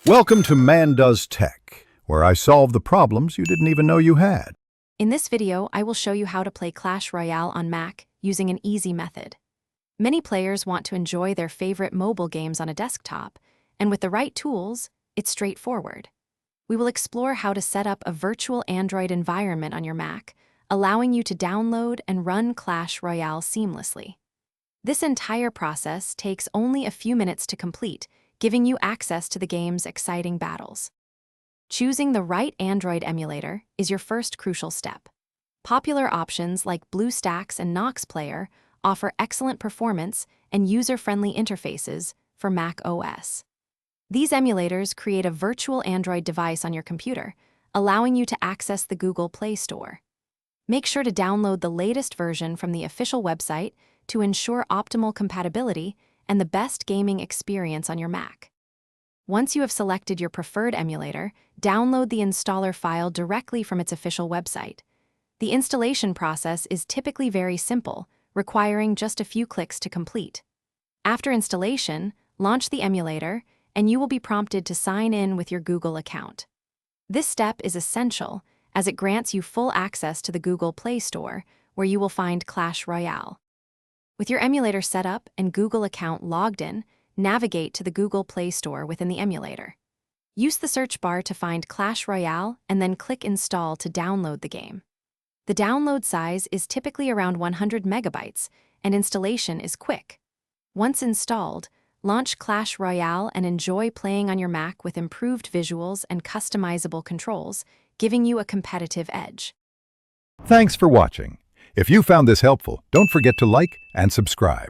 Welcome to Man Does Tech, where I solve the problems you didn't even know you had. In this video, I will show you how to play Clash Royale on Mac using an easy method. Many players want to enjoy their favorite mobile games on a desktop, and with the right tools, it's straightforward. We will explore how to set up a virtual Android environment on your Mac, allowing you to download and run Clash Royale seamlessly. This entire process takes only a few minutes to complete, giving you access to the game's exciting battles. Choosing the right Android emulator is your first crucial step. Popular options like BlueStacks and Nox Player offer excellent performance and user-friendly interfaces for Mac OS. These emulators create a virtual Android device on your computer, allowing you to access the Google Play Store. Make sure to download the latest version from the official website to ensure optimal compatibility and the best gaming experience on your Mac. Once you have selected your preferred emulator, download the installer file directly from its official website. The installation process is typically very simple, requiring just a few clicks to complete. After installation, launch the emulator, and you will be prompted to sign in with your Google account. This step is essential, as it grants you full access to the Google Play Store, where you will find Clash Royale. With your emulator set up and Google account logged in, navigate to the Google Play Store within the emulator. Use the search bar to find Clash Royale and then click Install to download the game. The download size is typically around 100 megabytes, and installation is quick. Once installed, launch Clash Royale and enjoy playing on your Mac with improved visuals and customizable controls, giving you a competitive edge. Thanks for watching. If you found this helpful, don't forget to like and subscribe.